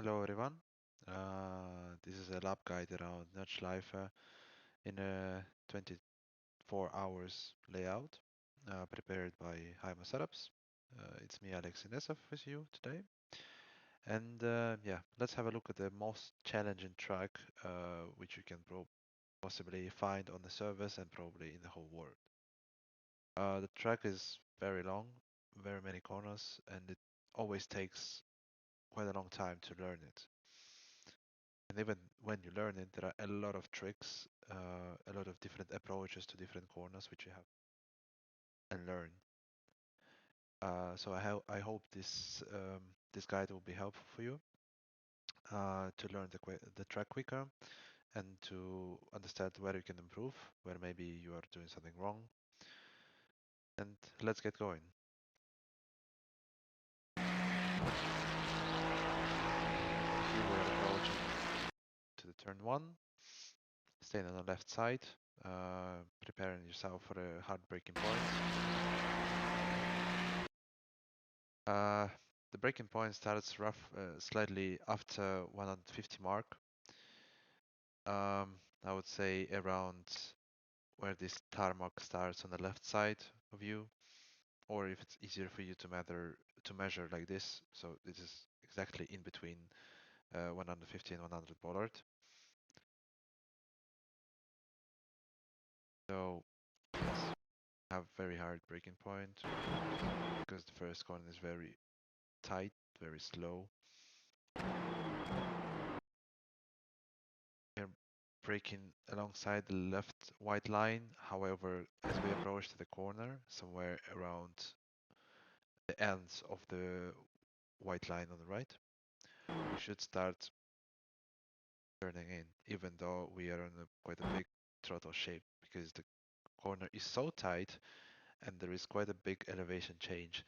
Hello everyone. This is a lap guide around Nordschleife in a 24 hours layout prepared by Hymo setups. It's me, Alex Inesov, with you today. And yeah, let's have a look at the most challenging track which you can possibly find on the service and probably in the whole world. The track is very long, very many corners, and it always takes quite a long time to learn it. And even when you learn it, there are a lot of tricks, a lot of different approaches to different corners which you have and learn. So I hope this guide will be helpful for you to learn the track quicker and to understand where you can improve, where maybe you are doing something wrong. And let's get going. Here we're approaching to the turn one, staying on the left side, preparing yourself for a hard braking point. The breaking point starts slightly after 150 mark. I would say around where this tarmac starts on the left side of you, or if it's easier for you to measure like this. So this is exactly in between 150 and 100 bollard. So yes, have very hard braking point because the first corner is very tight, very slow. We're braking alongside the left white line. However, as we approach the corner, somewhere around the ends of the white line on the right, we should start turning in, even though we are on quite a big throttle shape because the corner is so tight and there is quite a big elevation change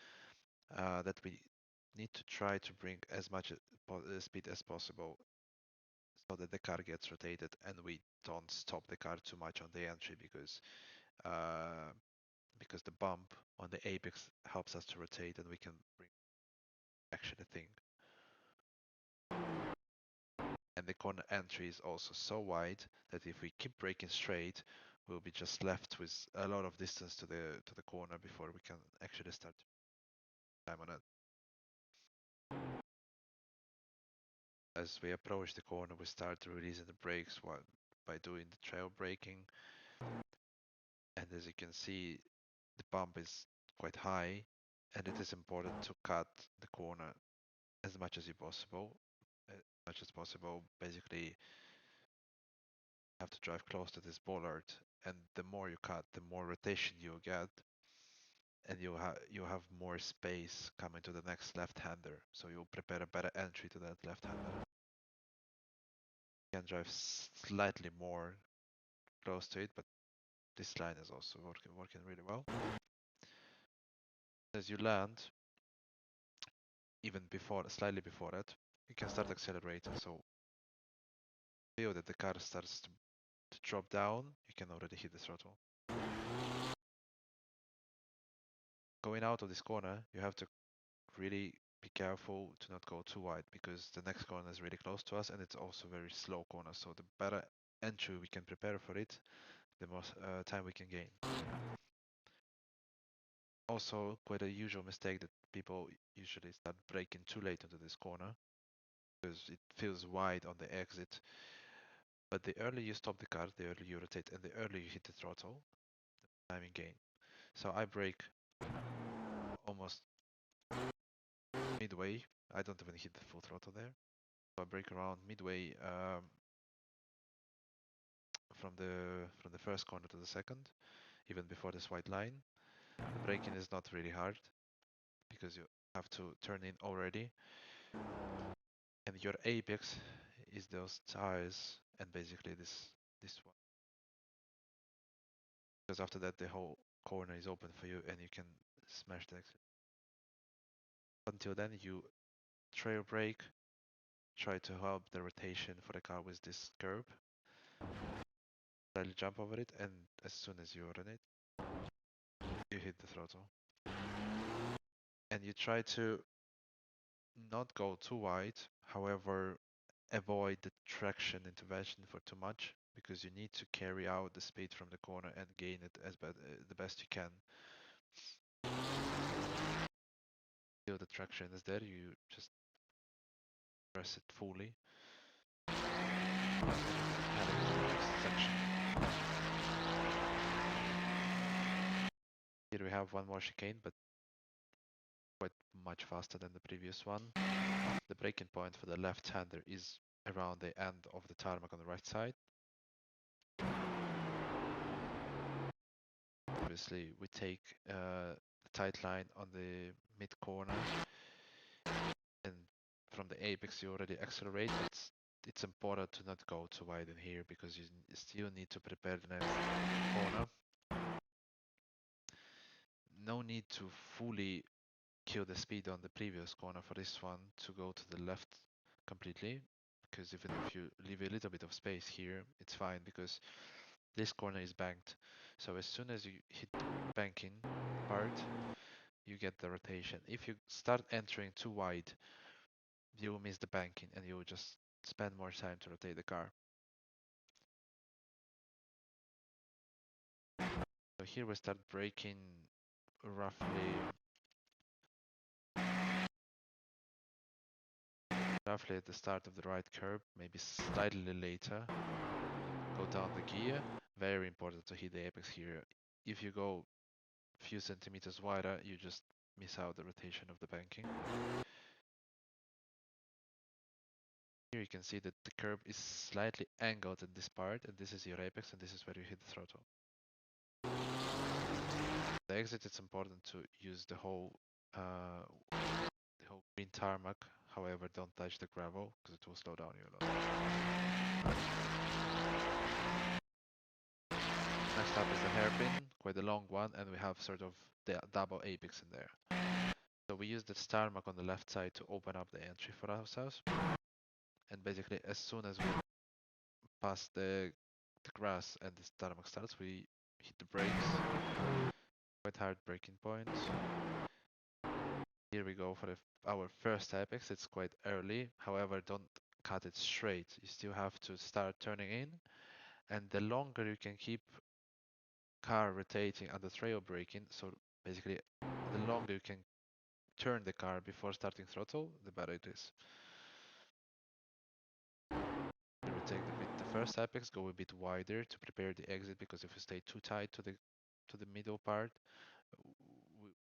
that we need to try to bring as much speed as possible so that the car gets rotated and we don't stop the car too much on the entry uh, because the bump on the apex helps us to rotate and we can bring action a thing. And the corner entry is also so wide that if we keep braking straight, we'll be just left with a lot of distance to the corner before we can actually start time on it. As we approach the corner, we start releasing the brakes by doing the trail braking. And as you can see, the bump is quite high, and it is important to cut the corner as much as possible. As much as possible, basically, you have to drive close to this bollard, and the more you cut, the more rotation you get, and you have more space coming to the next left-hander. So you'll prepare a better entry to that left-hander. You can drive slightly more close to it, but this line is also working really well. As you land, even slightly before that, you can start accelerating. So feel that the car starts to drop down, you can already hit the throttle. Going out of this corner, you have to really be careful to not go too wide because the next corner is really close to us and it's also very slow corner. So the better entry we can prepare for it, the more time we can gain. Also, quite a usual mistake that people usually start braking too late into this corner because it feels wide on the exit. But the earlier you stop the car, the earlier you rotate, and the earlier you hit the throttle, the timing gain. So I brake almost midway. I don't even hit the full throttle there. So I brake around midway from the first corner to the second, even before this white line. The braking is not really hard because you have to turn in already, and your apex is those tires and basically this one. Because after that the whole corner is open for you and you can smash the exit. Until then you trail brake, try to help the rotation for the car with this curb, slightly jump over it, and as soon as you are on it, you hit the throttle. And you try to not go too wide, However, avoid the traction intervention for too much because you need to carry out the speed from the corner and gain it the best you can. Feel the traction is there, you just press it fully. Heading to the next section. Here we have one more chicane, but quite much faster than the previous one. The braking point for the left-hander is around the end of the tarmac on the right side. Obviously, we take the tight line on the mid corner, and from the apex you already accelerate, but it's important to not go too wide in here because you still need to prepare the next corner. No need to fully kill the speed on the previous corner for this one to go to the left completely, because even if you leave a little bit of space here, it's fine because this corner is banked. So as soon as you hit the banking part, you get the rotation. If you start entering too wide, you will miss the banking and you will just spend more time to rotate the car. So here we start braking roughly at the start of the right curb, maybe slightly later. Go down the gear. Very important to hit the apex here. If you go a few centimeters wider, you just miss out the rotation of the banking. Here you can see that the curb is slightly angled in this part, and this is your apex, and this is where you hit the throttle. The exit, it's important to use the whole green tarmac. However, don't touch the gravel because it will slow down you a lot. Next up is the hairpin, quite a long one, and we have sort of the double apex in there. So we use the tarmac on the left side to open up the entry for ourselves. And basically, as soon as we pass the grass and the tarmac starts, we hit the brakes. Quite hard braking point. Here we go for our first apex. It's quite early. However, don't cut it straight. You still have to start turning in. And the longer you can keep car rotating under trail braking, so basically the longer you can turn the car before starting throttle, the better it is. We take the first apex, go a bit wider to prepare the exit, because if you stay too tight to the middle part,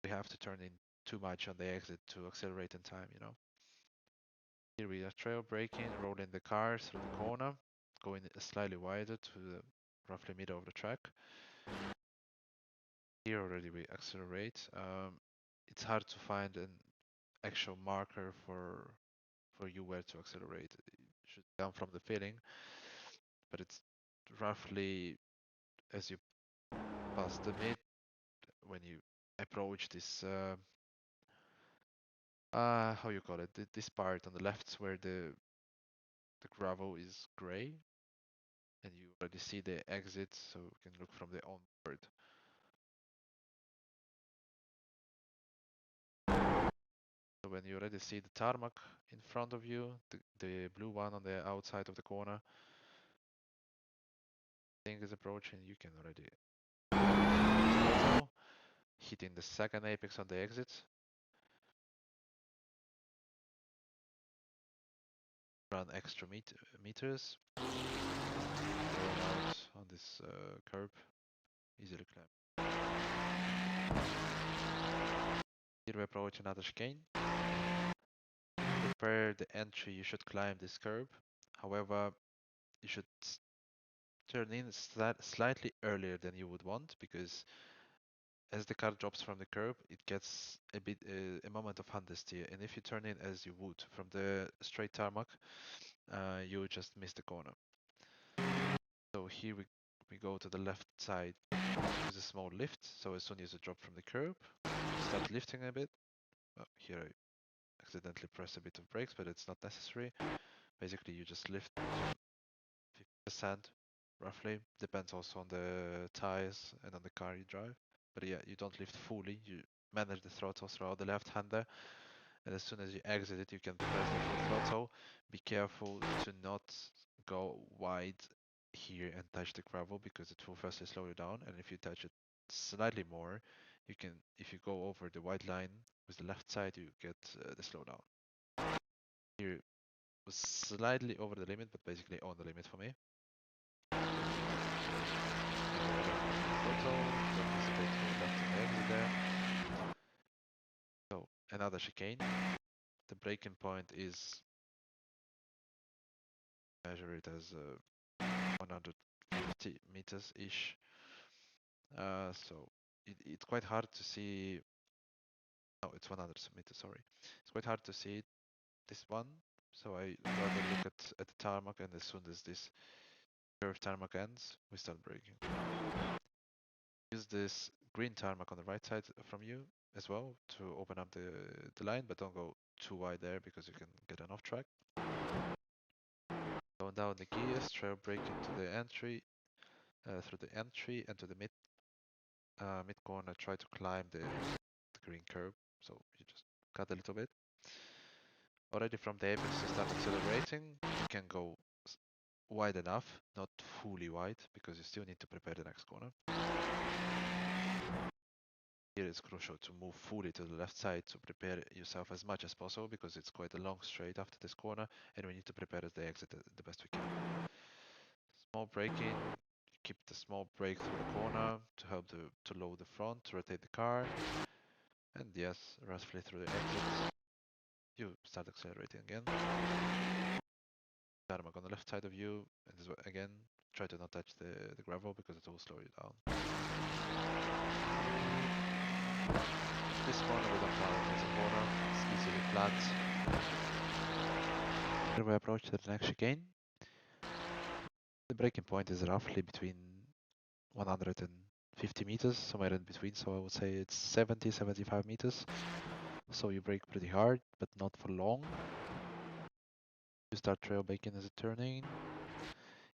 we have to turn in too much on the exit to accelerate in time, you know. Here we are trail braking, rolling the car through the corner, going slightly wider to the roughly middle of the track. Here already we accelerate. It's hard to find an actual marker for you where to accelerate. It should come from the feeling, but it's roughly as you pass the mid, when you approach this how you call it, this part on the left where the gravel is gray, and you already see the exit, so you can look from the onboard. So when you already see the tarmac in front of you, the blue one on the outside of the corner, thing is approaching, you can already hitting the second apex on the exit. Run extra meters. Going out on this curb, easily climb. Here we approach another chicane. Prepare the entry, you should climb this curb. However, you should turn in slightly earlier than you would want, because as the car drops from the curb, it gets a moment of understeer, and if you turn in as you would from the straight tarmac, you would just miss the corner. So here we go to the left side with a small lift. So as soon as you drop from the curb, you start lifting a bit. Here I accidentally press a bit of brakes, but it's not necessary. Basically, you just lift 50% roughly. Depends also on the tires and on the car you drive. But yeah, you don't lift fully. You manage the throttle throughout the left hander, And as soon as you exit it, you can press the full throttle. Be careful to not go wide here and touch the gravel because it will firstly slow you down. And if you touch it slightly more, you can, if you go over the white line with the left side, you get the slowdown. Here was slightly over the limit, but basically on the limit for me. Throttle, don't hesitate to go left and exit there. So another chicane. The braking point is, measure it as 150 meters ish. So it's quite hard to see. No, it's 100 meters. Sorry, it's quite hard to see this one. So I rather look at the tarmac, and as soon as this curved tarmac ends, we start braking. Use this green tarmac on the right side from you as well to open up the line, but don't go too wide there because you can get an off track. Going down the gears, trail brake into the entry, through the entry and to the mid corner. Try to climb the green curb, so you just cut a little bit. Already from the apex you start accelerating. You can go wide enough, not fully wide, because you still need to prepare the next corner. Here it's crucial to move fully to the left side to prepare yourself as much as possible, because it's quite a long straight after this corner, and we need to prepare the exit the best we can. Small braking, keep the small brake through the corner to help to lower the front, to rotate the car, and yes, roughly through the exit, you start accelerating again. Tarmac on the left side of you, and this again, try to not touch the gravel because it will slow you down. This corner we don't have as a corner, it's easily flat. Here we approach the next chicane. The braking point is roughly between 150 meters, somewhere in between, so I would say it's 70-75 meters. So you brake pretty hard, but not for long. You start trail braking as a turning.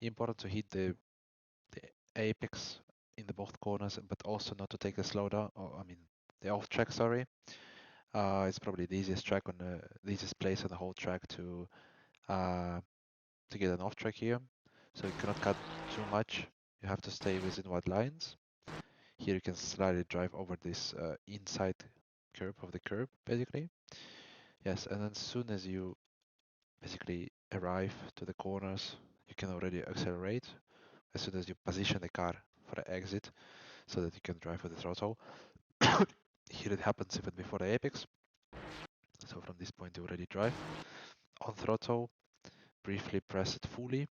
Important to hit the apex in the both corners, but also not to take a slowdown, or I mean the off track, sorry. It's probably the easiest track on the easiest place on the whole track to get an off track here. So you cannot cut too much. You have to stay within white lines. Here you can slightly drive over this inside curb of the curb, basically. Yes, and then as soon as you basically arrive to the corners, you can already accelerate as soon as you position the car for the exit so that you can drive with the throttle. Here it happens even before the apex. So from this point you already drive. On throttle, briefly press it fully.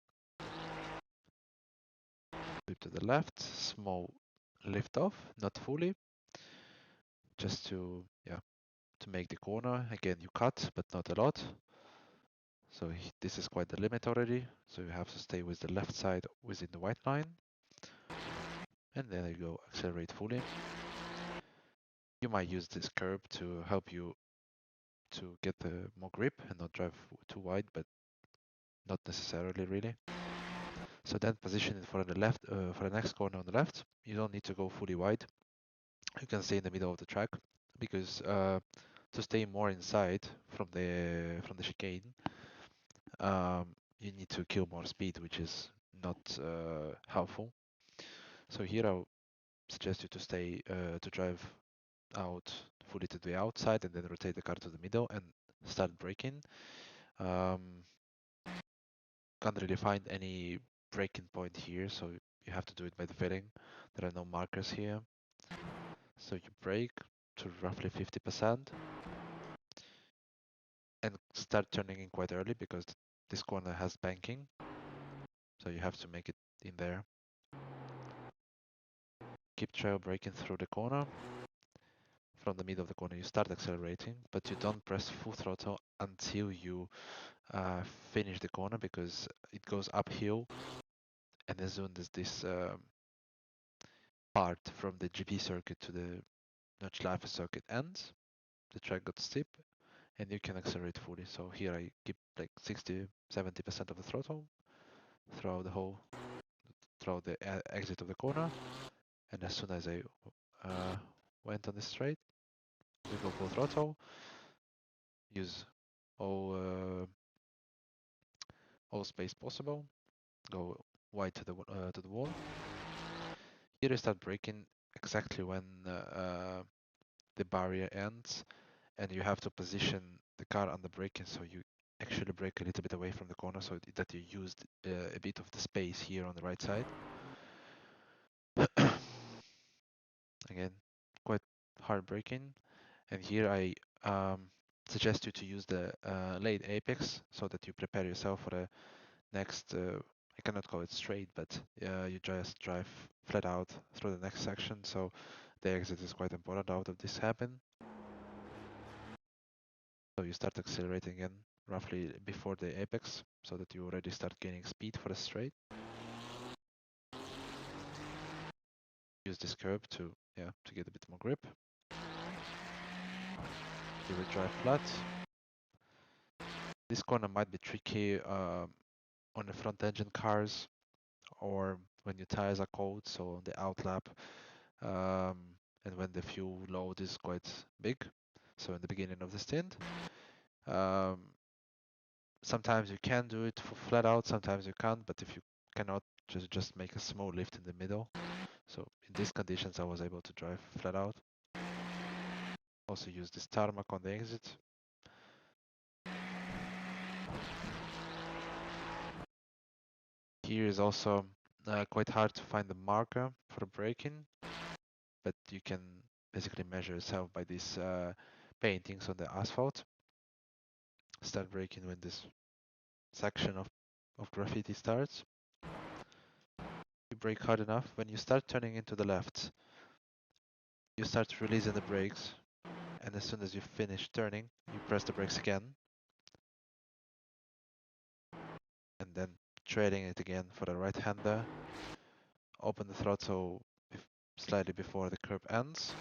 Flip to the left, small lift off, not fully. Just to make the corner. Again, you cut, but not a lot. So this is quite the limit already. So you have to stay with the left side within the white line. And then you go accelerate fully. You might use this curb to help you to get more grip and not drive too wide, but not necessarily really. So then position it for the left, for the next corner on the left. You don't need to go fully wide. You can stay in the middle of the track because to stay more inside from the chicane, you need to kill more speed, which is not helpful. So here I'll suggest you to stay to drive out fully to the outside and then rotate the car to the middle and start braking. Can't really find any braking point here, so you have to do it by the feeling. There are no markers here. So you brake to roughly 50% and start turning in quite early because this corner has banking. So you have to make it in there. Keep trail braking through the corner. From the middle of the corner you start accelerating, but you don't press full throttle until you finish the corner because it goes uphill, and as soon as this part from the GP circuit to the Nordschleife circuit ends, the track got steep and you can accelerate fully. So here I keep like 60-70% of the throttle throughout the exit of the corner, and as soon as I went on this straight, we go full throttle. use all all space possible. Go wide to the wall. Here you start braking exactly when the barrier ends, and you have to position the car on the braking so you actually brake a little bit away from the corner so that you used a bit of the space here on the right side. Again, quite hard braking, and here I suggest you to use the late apex so that you prepare yourself for the next, I cannot call it straight, but you just drive flat out through the next section, so the exit is quite important out of this happen. So you start accelerating again roughly before the apex so that you already start gaining speed for the straight. Use this curb to get a bit more grip. You will drive flat. This corner might be tricky on the front engine cars or when your tires are cold, so on the outlap, and when the fuel load is quite big, so in the beginning of the stint. Sometimes you can do it for flat out, sometimes you can't, but if you cannot, just make a small lift in the middle. So in these conditions I was able to drive flat out. Also use this tarmac on the exit. Here is also quite hard to find the marker for braking, but you can basically measure yourself by these paintings on the asphalt. Start braking when this section of graffiti starts. You brake hard enough. When you start turning into the left, you start releasing the brakes, and as soon as you finish turning, you press the brakes again, and then trailing it again for the right hander. Open the throttle slightly before the curb ends.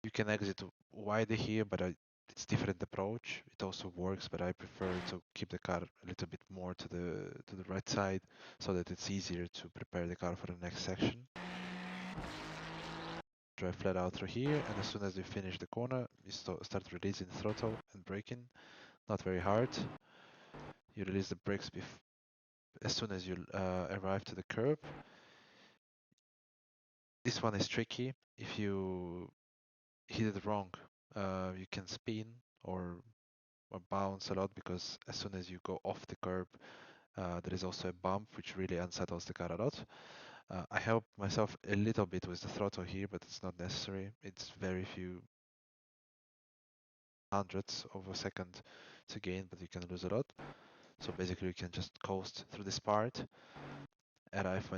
You can exit wider here, but it's different approach. It also works, but I prefer to keep the car a little bit more to the right side so that it's easier to prepare the car for the next section. Drive flat out through here, and as soon as you finish the corner, you start releasing the throttle and braking. Not very hard. You release the brakes as soon as you arrive to the curb. This one is tricky. If you hit it wrong, you can spin or bounce a lot, because as soon as you go off the curb, there is also a bump which really unsettles the car a lot. I help myself a little bit with the throttle here, but it's not necessary. It's very few hundredths of a second to gain, but you can lose a lot. So basically you can just coast through this part, arrive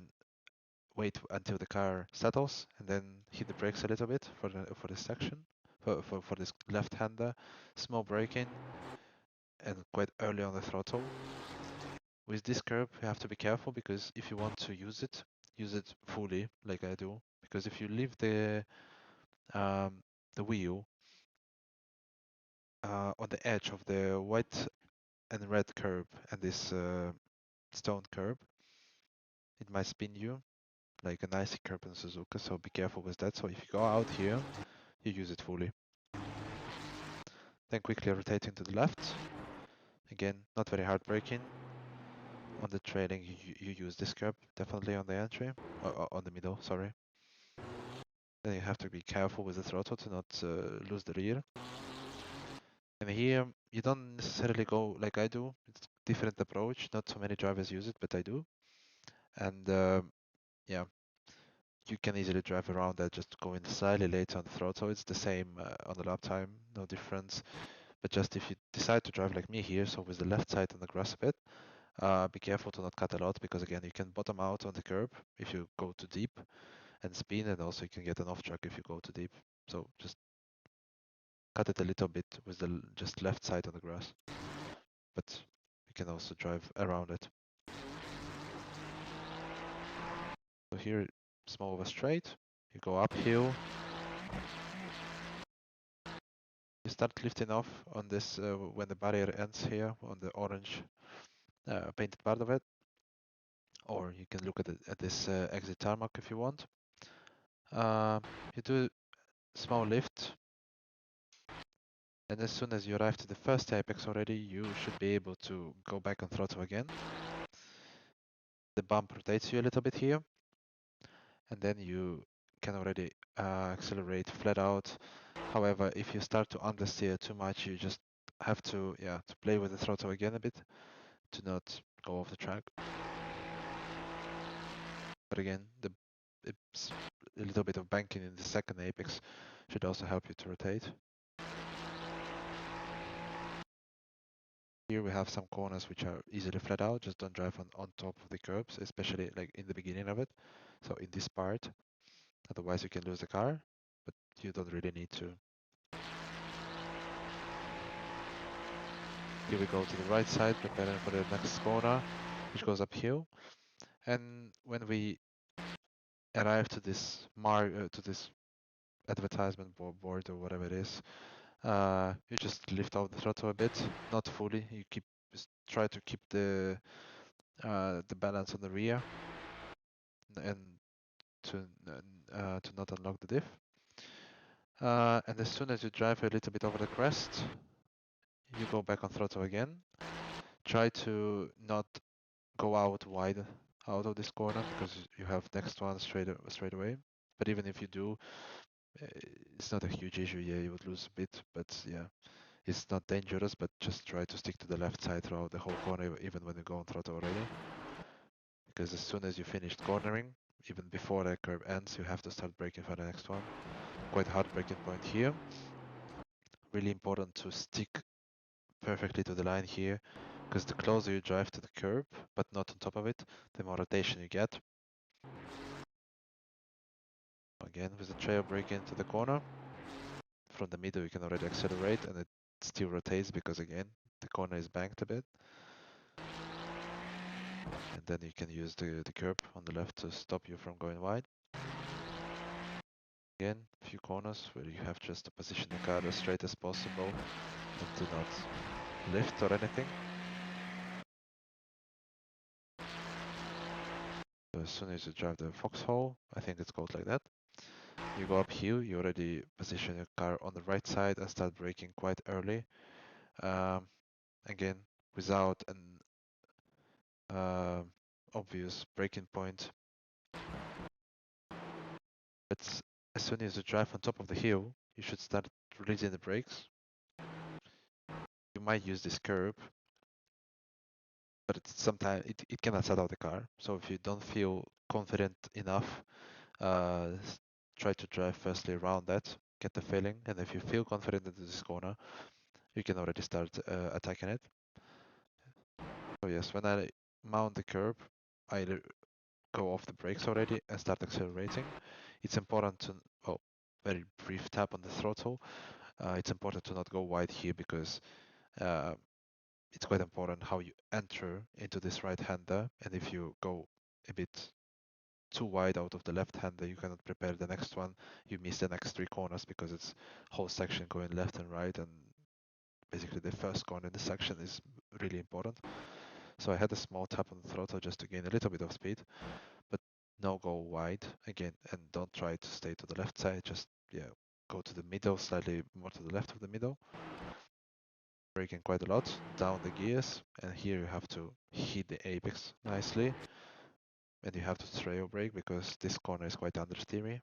wait until the car settles, and then hit the brakes a little bit for this section, for this left-hander, small braking, and quite early on the throttle. With this curb, you have to be careful, because if you want to use it fully, like I do. Because if you leave the wheel on the edge of the white and red curb and this stone curb, it might spin you like an icy curb in Suzuka. So be careful with that. So if you go out here, you use it fully. Then quickly rotating to the left. Again, not very hard braking. On the trailing, you use this curb definitely on the entry, or on the middle, sorry. Then you have to be careful with the throttle to not lose the rear. And here, you don't necessarily go like I do. It's a different approach. Not so many drivers use it, but I do. And yeah, you can easily drive around that, just going slightly late on the throttle. It's the same on the lap time, no difference. But just if you decide to drive like me here, so with the left side on the grass a bit, be careful to not cut a lot, because again, you can bottom out on the curb if you go too deep and spin, and also you can get an off track if you go too deep. So just cut it a little bit with the just left side on the grass, but you can also drive around it. So here, small of a straight, you go uphill, you start lifting off on this when the barrier ends here on the orange painted part of it, or you can look at this exit tarmac if you want. You do small lift, And as soon as you arrive to the first apex already, you should be able to go back on throttle again. The bump rotates you a little bit here, and then you can already accelerate flat out. However, if you start to understeer too much, you just have to play with the throttle again a bit to not go off the track. But again, it's a little bit of banking in the second apex should also help you to rotate. Here we have some corners which are easily flat out, just don't drive on top of the curbs, especially like in the beginning of it. So in this part, otherwise you can lose the car, but you don't really need to. Here we go to the right side, preparing for the next corner, which goes uphill. And when we arrive to this advertisement board or whatever it is, you just lift out the throttle a bit, not fully. You try to keep the balance on the rear and to not unlock the diff. And as soon as you drive a little bit over the crest, you go back on throttle again. Try to not go out wide out of this corner because you have next one straight away. But even if you do, it's not a huge issue. Yeah, you would lose a bit, but yeah, it's not dangerous. But just try to stick to the left side throughout the whole corner, even when you go on throttle already. Because as soon as you finished cornering, even before the curve ends, you have to start braking for the next one. Quite hard braking point here. Really important to stick perfectly to the line here, because the closer you drive to the curb, but not on top of it, the more rotation you get. Again, with the trail brake into the corner. From the middle you can already accelerate and it still rotates because again, the corner is banked a bit. And then you can use the curb on the left to stop you from going wide. Again, a few corners where you have just to position the car as straight as possible and do not lift or anything. So as soon as you drive the foxhole, I think it's called like that, you go uphill, you already position your car on the right side and start braking quite early. Again, without an obvious braking point. But as soon as you drive on top of the hill, you should start releasing the brakes. You might use this curb, but sometimes it cannot set out the car. So if you don't feel confident enough, try to drive firstly around that, get the feeling, and if you feel confident into this corner, you can already start attacking it. So yes, when I mount the curb, I go off the brakes already and start accelerating. It's important to, well, very brief tap on the throttle. It's important to not go wide here because it's quite important how you enter into this right-hander, and if you go a bit too wide out of the left-hander, you cannot prepare the next one. You miss the next three corners because it's whole section going left and right, and basically the first corner in the section is really important. So I had a small tap on the throttle just to gain a little bit of speed, but no go wide again, and don't try to stay to the left side, just go to the middle, slightly more to the left of the middle. Braking quite a lot, down the gears, and here you have to hit the apex nicely, and you have to trail brake because this corner is quite understeery.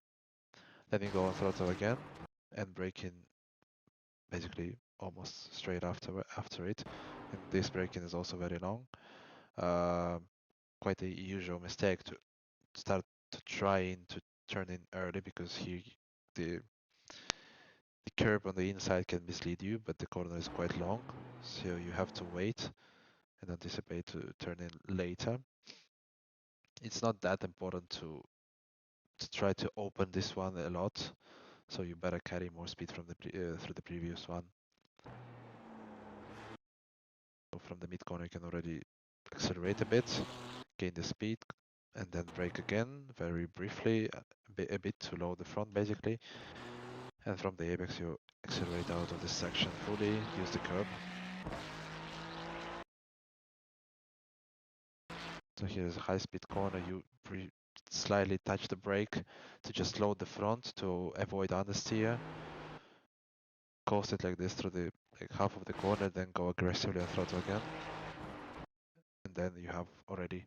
Then you go on throttle again, and brake in basically almost straight after it, and this braking is also very long. Quite a usual mistake to start trying to turn in early because here the curb on the inside can mislead you, but the corner is quite long, so you have to wait and anticipate to turn in later. It's not that important to try to open this one a lot, so you better carry more speed from through the previous one. So from the mid corner you can already accelerate a bit, gain the speed, and then brake again very briefly, a bit to load the front basically. And from the apex you accelerate out of this section fully, use the curb. So here's a high speed corner, you slightly touch the brake to just load the front to avoid understeer. coast it like this through the like half of the corner, then go aggressively and throttle again. And then you have already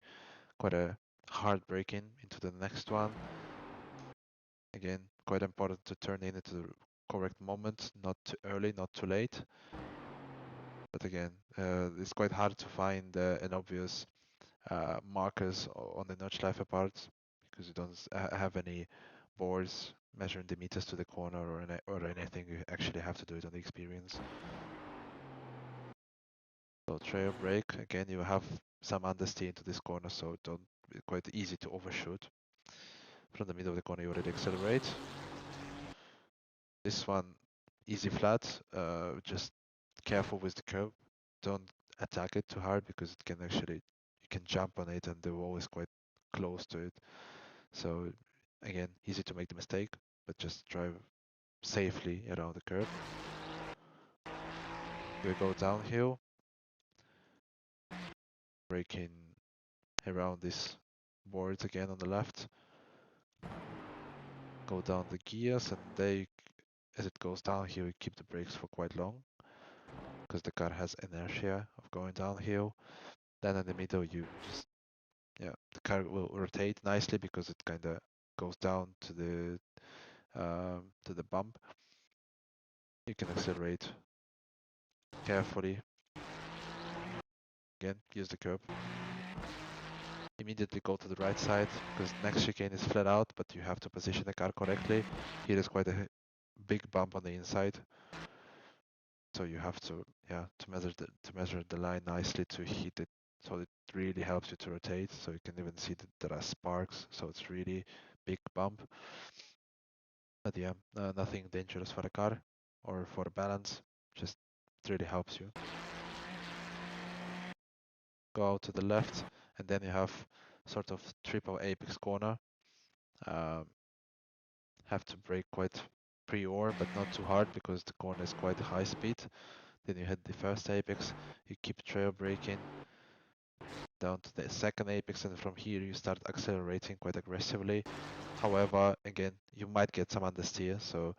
quite a hard break in into the next one. Again, quite important to turn in into the correct moment, not too early, not too late. But again, it's quite hard to find an obvious markers on the Nordschleife parts because you don't have any boards measuring the meters to the corner or anything. You actually have to do it on the experience. So trail brake, again you have some understeer into this corner, so don't quite easy to overshoot. From the middle of the corner you already accelerate. This one easy flat, just careful with the curb. Don't attack it too hard because it can actually, you can jump on it and they're always quite close to it. So again, easy to make the mistake, but just drive safely around the curve. We go downhill, braking around these boards again on the left. Go down the gears and they, as it goes downhill, you keep the brakes for quite long because the car has inertia of going downhill. Then in the middle, you just, yeah, the car will rotate nicely because it kind of goes down to the bump. You can accelerate carefully. Again, use the curb. Immediately go to the right side because next chicane is flat out, but you have to position the car correctly. Here is quite a big bump on the inside, so you have to, yeah, to measure the line nicely to hit it. So it really helps you to rotate. So you can even see that there are sparks. So it's really big bump. But yeah, nothing dangerous for a car or for balance. Just it really helps you. Go out to the left, and then you have sort of triple apex corner. Have to brake quite pre-or, but not too hard because the corner is quite high speed. Then you hit the first apex, you keep trail braking down to the second apex, and from here you start accelerating quite aggressively. However, again, you might get some understeer, so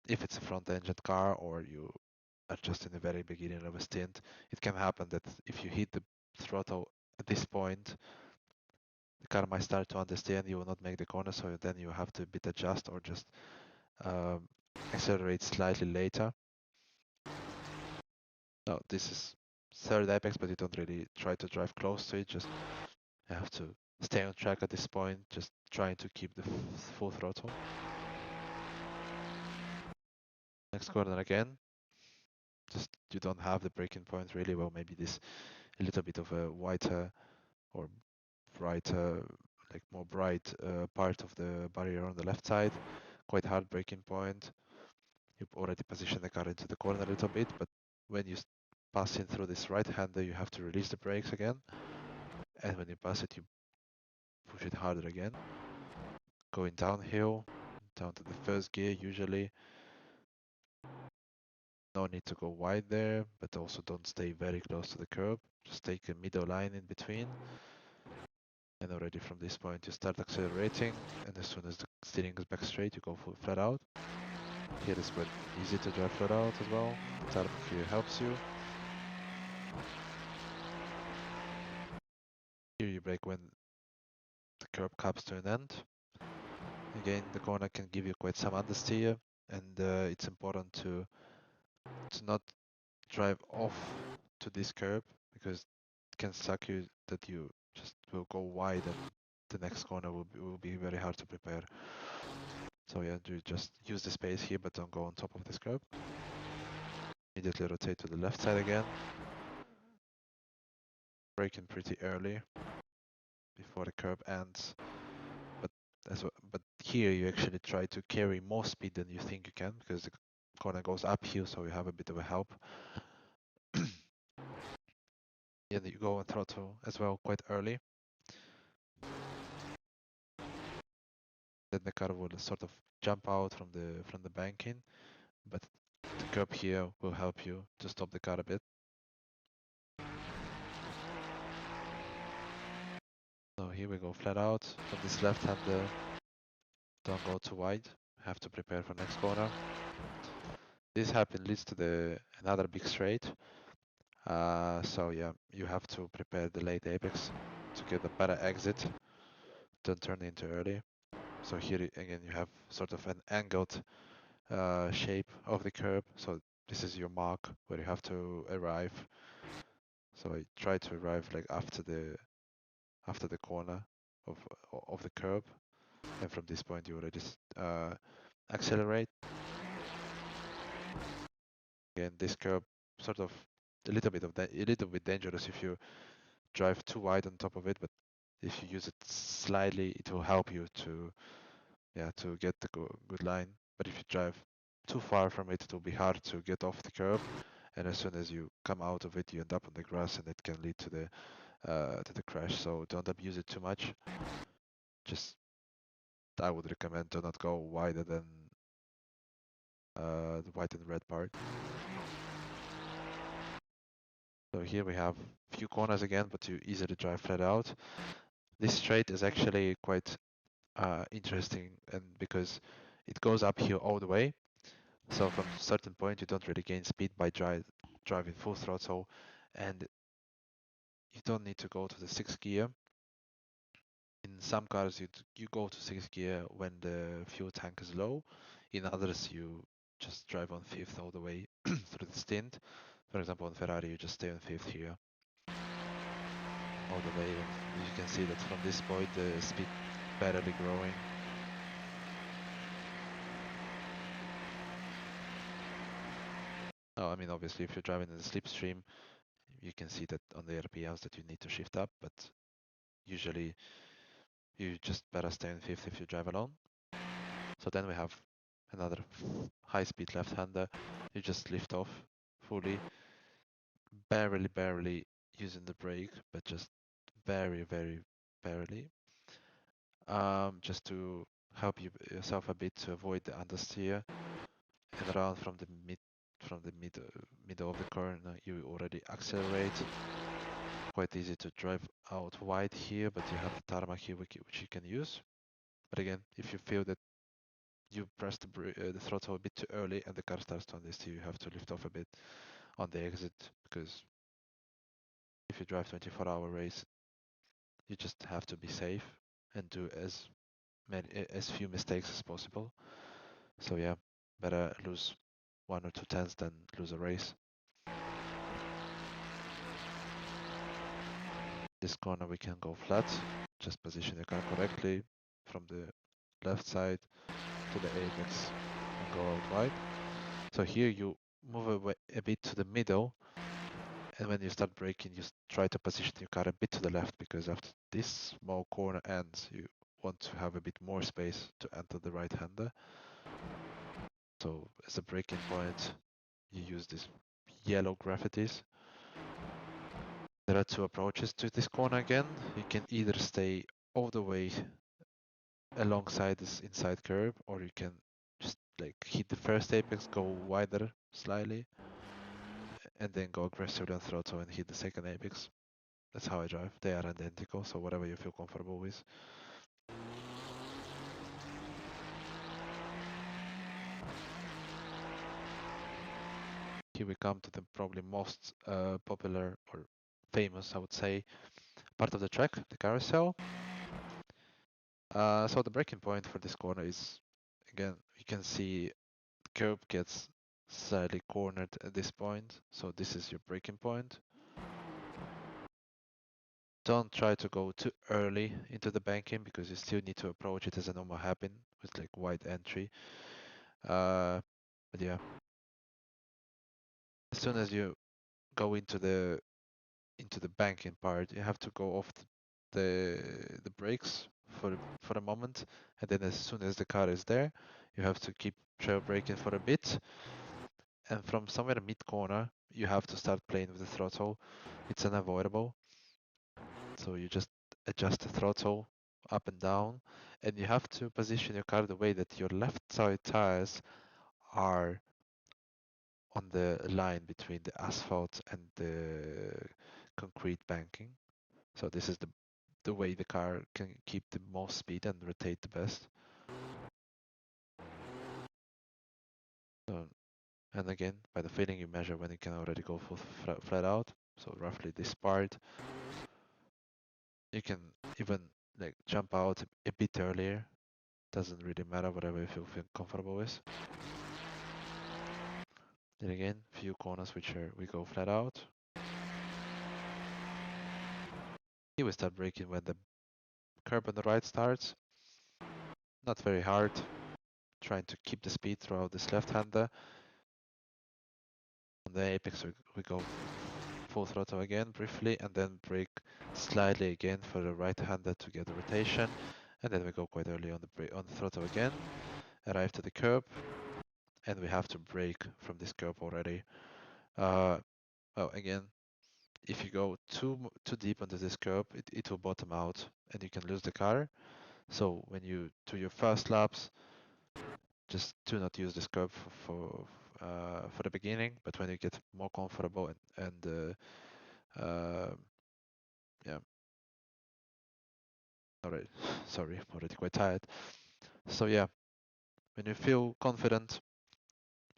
if it's a front-engine car or you are just in the very beginning of a stint, it can happen that if you hit the throttle at this point, the car might start to understeer and you will not make the corner, so then you have to bit adjust or just accelerate slightly later. No, this is third apex, but you don't really try to drive close to it, just you have to stay on track at this point, just trying to keep the full throttle. Next corner again. Just you don't have the braking point really. Well, maybe this a little bit of a whiter or brighter, like more bright part of the barrier on the left side. Quite hard braking point. You've already positioned the car into the corner a little bit, but when you pass in through this right hander, you have to release the brakes again. And when you pass it, you push it harder again. Going downhill, down to the first gear usually. No need to go wide there, but also don't stay very close to the curb. Just take a middle line in between. And already from this point you start accelerating, and as soon as the steering goes back straight, you go full flat out. Here is quite easy to drive flat out as well. The tarmac here helps you. Here you brake when the curb comes to an end. Again, the corner can give you quite some understeer, and it's important to not drive off to this curb because it can suck you that you just will go wide and the next corner will be very hard to prepare. So yeah, you just use the space here, but don't go on top of this curb. Immediately rotate to the left side again. Brake in pretty early before the curb ends. But here you actually try to carry more speed than you think you can because the corner goes uphill, so you have a bit of a help. Yeah, you go and throttle as well quite early. Then the car will sort of jump out from the banking, but the curb here will help you to stop the car a bit. So here we go flat out from this left hander. Don't go too wide. Have to prepare for next corner. this happen leads to another big straight. So yeah, you have to prepare the late apex to get a better exit. Don't turn into early. So here again you have sort of an angled shape of the curb. So this is your mark where you have to arrive. So I try to arrive like after the corner of the curb, and from this point you already accelerate. Again, this curb sort of a little bit dangerous if you drive too wide on top of it, but if you use it slightly, it will help you to get the good line. But if you drive too far from it, it will be hard to get off the curb, and as soon as you come out of it, you end up on the grass, and it can lead to the crash. So don't abuse it too much. Just I would recommend do not go wider than the white and red part. So here we have few corners again, but you easily drive flat out. This straight is actually quite interesting, and because it goes uphill all the way, so from a certain point you don't really gain speed by driving full throttle, and you don't need to go to the sixth gear. In some cars you go to sixth gear when the fuel tank is low. In others you just drive on fifth all the way through the stint. For example, on Ferrari you just stay on fifth here all the way, and you can see that from this point the speed barely growing. No, I mean obviously if you're driving in the slipstream, you can see that on the RPMs that you need to shift up, but usually you just better stay in fifth if you drive alone. So then we have another high-speed left-hander. You just lift off fully, barely using the brake, but just very barely. Just to help yourself a bit to avoid the understeer, and around from the middle of the corner, you already accelerate. Quite easy to drive out wide here, but you have the tarmac here which you can use. But again, if you feel that you press the throttle a bit too early and the car starts to understeer, you have to lift off a bit on the exit, because if you drive 24-hour race, you just have to be safe and do as few mistakes as possible. So yeah, better lose 1 or 2 tenths than lose a race. This corner we can go flat, just position the car correctly from the left side to the apex and go out wide. So here you move away a bit to the middle, and when you start braking, you try to position your car a bit to the left, because after this small corner ends, you want to have a bit more space to enter the right-hander. So as a braking point, you use these yellow graffitis. There are two approaches to this corner again. You can either stay all the way alongside this inside curve, or you can just like hit the first apex, go wider slightly, and then go aggressively on throttle and hit the second apex. That's how I drive. They are identical, so whatever you feel comfortable with. Here we come to the probably most popular or famous, I would say, part of the track, the carousel. So the braking point for this corner is, again, you can see the curb gets slightly cornered at this point. So this is your braking point. Don't try to go too early into the banking, because you still need to approach it as a normal hairpin with like wide entry. But yeah, as soon as you go into the banking part, you have to go off the brakes for a moment, and then as soon as the car is there, you have to keep trail braking for a bit, and from somewhere mid corner, you have to start playing with the throttle. It's unavoidable, so you just adjust the throttle up and down, and you have to position your car the way that your left side tires are on the line between the asphalt and the concrete banking. So this is the way the car can keep the most speed and rotate the best. So And again, by the feeling, you measure when you can already go full flat out. So roughly this part. You can even like jump out a bit earlier. Doesn't really matter, whatever you feel comfortable with. Then again, few corners we go flat out. Here we start braking when the curb on the right starts. Not very hard. Trying to keep the speed throughout this left-hander. On the apex we go full throttle again briefly and then brake slightly again for the right-hander to get the rotation. And then we go quite early on the throttle again. Arrive to the curb and we have to brake from this curb already. Well, again, if you go too deep onto this curb, it will bottom out and you can lose the car. So when you do your first laps, just do not use this curb for the beginning. But when you get more comfortable and yeah, alright, sorry, already quite tired. So yeah, when you feel confident,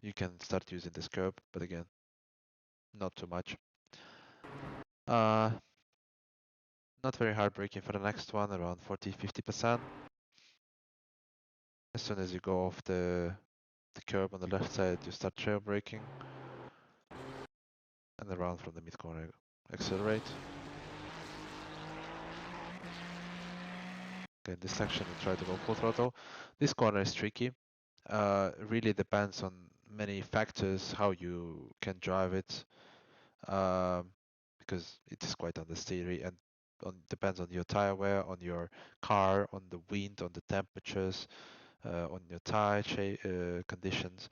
you can start using this curb. But again, not too much. Not very hard braking for the next one, around 40-50%. As soon as you go off the curb on the left side, you start trail braking. And around from the mid corner, accelerate. Okay, in this section, you try to go full throttle. This corner is tricky. Really depends on many factors how you can drive it, because it is quite understeery and depends on your tire wear, on your car, on the wind, on the temperatures, on your tire conditions.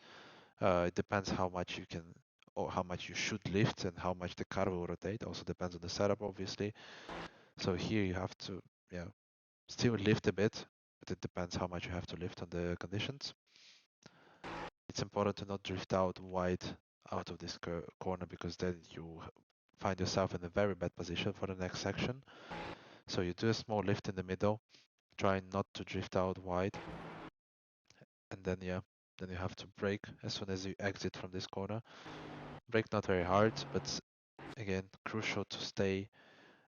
It depends how much you can or how much you should lift and how much the car will rotate. Also depends on the setup, obviously. So here you have to, yeah, still lift a bit, but it depends how much you have to lift on the conditions. It's important to not drift out wide out of this corner because then you find yourself in a very bad position for the next section. So you do a small lift in the middle, try not to drift out wide, and then yeah, then you have to brake as soon as you exit from this corner. Brake not very hard, but again, crucial to stay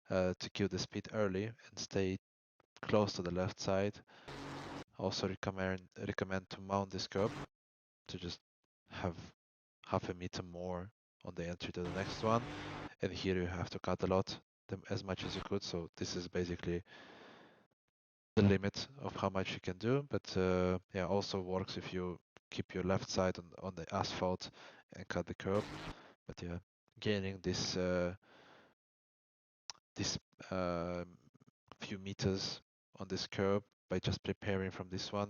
to kill the speed early and stay close to the left side. Also recommend to mount this curb to just have half a meter more on the entry to the next one. And here you have to cut a lot, as much as you could. So this is basically the limit of how much you can do. But yeah, also works if you keep your left side on the asphalt and cut the curb. But yeah, gaining this few meters on this curb by just preparing from this one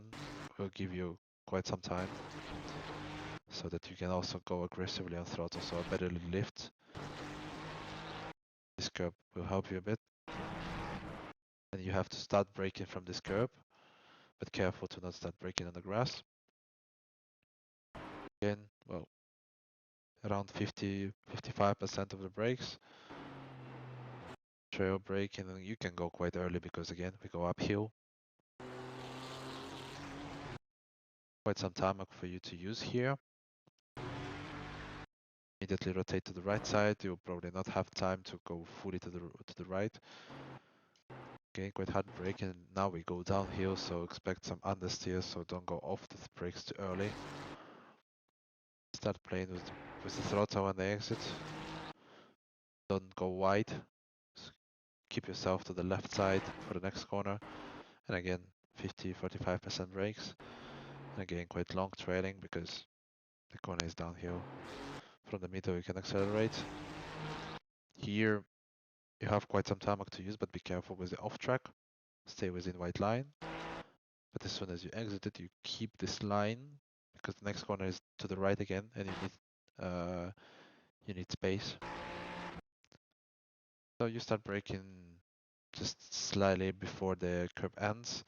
will give you quite some time, so that you can also go aggressively on throttle. So a better lift. This curb will help you a bit. And you have to start braking from this curb, but careful to not start braking on the grass. Again, well, around 55% of the brakes. Trail braking, and you can go quite early because again, we go uphill. Quite some tarmac for you to use here. Immediately rotate to the right side. You'll probably not have time to go fully to the right. Okay, quite hard brake, and now we go downhill, so expect some understeer, so don't go off the brakes too early. Start playing with the throttle when they exit. Don't go wide. Just keep yourself to the left side for the next corner. And again, 45% brakes. And again, quite long trailing because the corner is downhill. From the middle, you can accelerate. Here, you have quite some tarmac to use, but be careful with the off track. Stay within white line. But as soon as you exit it, you keep this line because the next corner is to the right again, and you need space. So you start braking just slightly before the curb ends.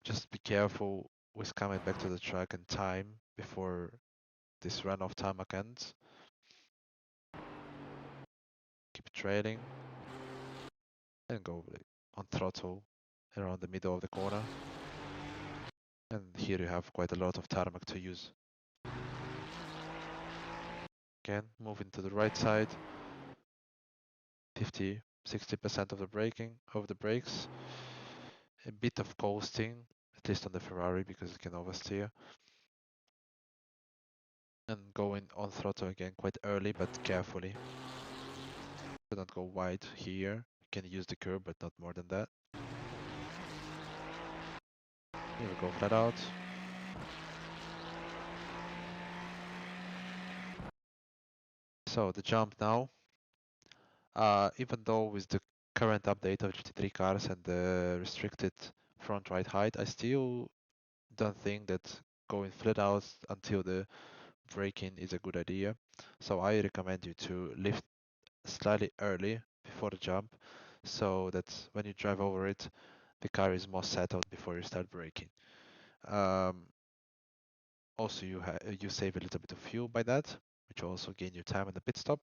Just be careful with coming back to the track in time before this runoff tarmac ends. Keep trailing and go on throttle around the middle of the corner. And here you have quite a lot of tarmac to use. Again, moving to the right side. 50-60% of the braking, of the brakes. A bit of coasting, at least on the Ferrari because it can oversteer. And going on throttle again quite early but carefully. Do not go wide here. You can use the curb but not more than that. Here we go flat out. So the jump now. Even though with the current update of GT3 cars and the restricted front right height, I still don't think that going flat out until the braking is a good idea. So I recommend you to lift slightly early before the jump, so that when you drive over it, the car is more settled before you start braking. Also, you save a little bit of fuel by that, which will also gain you time in the pit stop.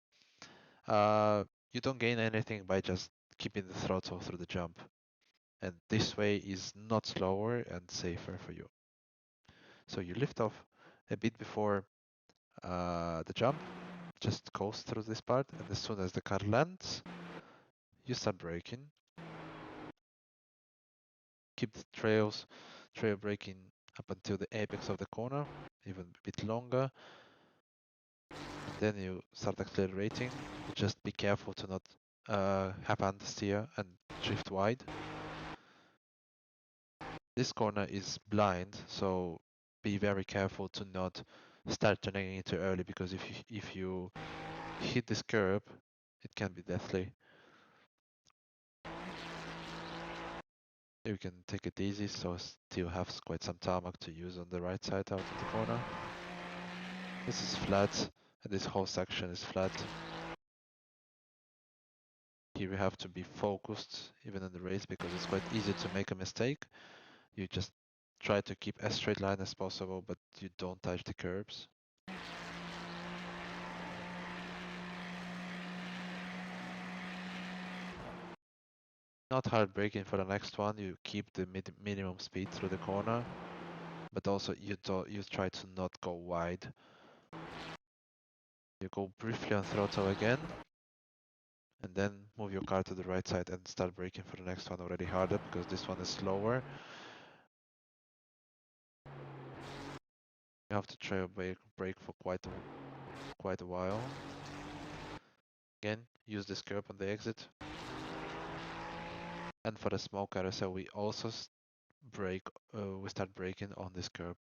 You don't gain anything by just keeping the throttle through the jump, and this way is not slower and safer for you. So you lift off a bit before the jump, just coast through this part, and as soon as the car lands, you start braking. Keep the trail braking up until the apex of the corner, even a bit longer. And then you start accelerating. Just be careful to not have understeer and drift wide. This corner is blind, so be very careful to not start turning it too early, because if you hit this curb, it can be deathly. You can take it easy, so still have quite some tarmac to use on the right side out of the corner. This is flat, and this whole section is flat. Here we have to be focused, even in the race, because it's quite easy to make a mistake. You just try to keep as straight line as possible, but you don't touch the curbs. Not hard braking for the next one. You keep the minimum speed through the corner, but also you try to not go wide. You go briefly on throttle again, and then move your car to the right side and start braking for the next one already harder, because this one is slower. You have to trail brake for quite a while. Again, use this curb on the exit. And for the small carousel, we also we start braking on this curb.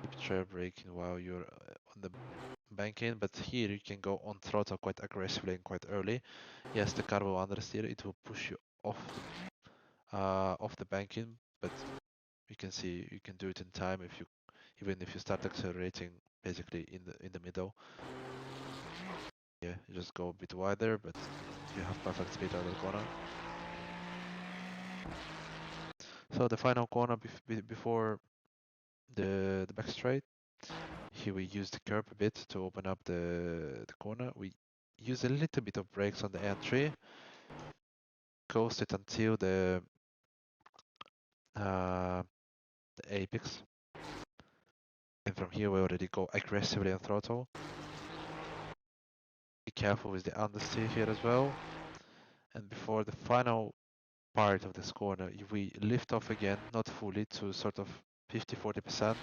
Keep trail braking while you're on the banking, but here you can go on throttle quite aggressively and quite early. Yes, the car will understeer, it will push you off the banking, but you can see you can do it in time even if you start accelerating basically in the middle. Yeah, you just go a bit wider, but you have perfect speed out of the corner. So the final corner before the back straight, here we use the curb a bit to open up the corner. We use a little bit of brakes on the entry, coast it until the apex, and from here we already go aggressively on throttle. Be careful with the understeer here as well. And before the final part of this corner, we lift off again, not fully, to sort of 50-40%.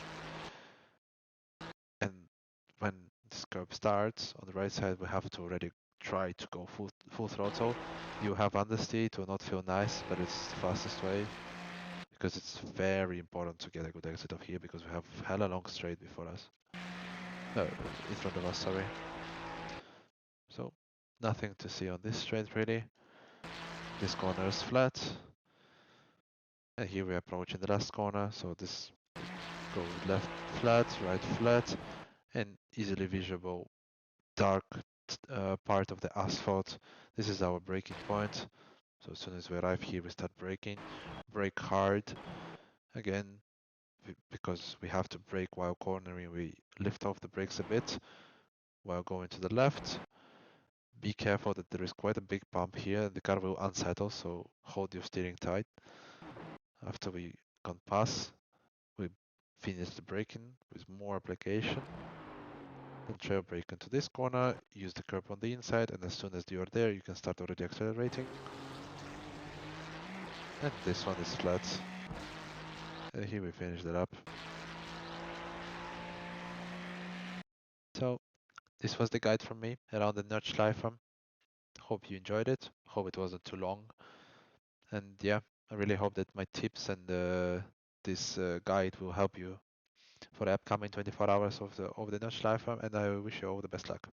And when this curve starts on the right side, we have to already try to go full throttle. You have understeer, it will not feel nice, but it's the fastest way, because it's very important to get a good exit off here, because we have hella long straight before us. In front of us, sorry. So nothing to see on this straight really. This corner is flat. And here we are approaching the last corner, so this goes left flat, right flat, and easily visible dark part of the asphalt. This is our braking point. So as soon as we arrive here, we start braking. Brake hard. Again, because we have to brake while cornering, we lift off the brakes a bit while going to the left. Be careful that there is quite a big bump here. The car will unsettle, so hold your steering tight. After we second pass, we finish the braking with more application. Then trail brake into this corner, use the curb on the inside, and as soon as you are there, you can start already accelerating. And this one is flat. And here we finish the lap. So this was the guide from me around the Nordschleife. Hope you enjoyed it. Hope it wasn't too long. And yeah, I really hope that my tips and this guide will help you for the upcoming 24 hours of the Nordschleife. And I wish you all the best luck.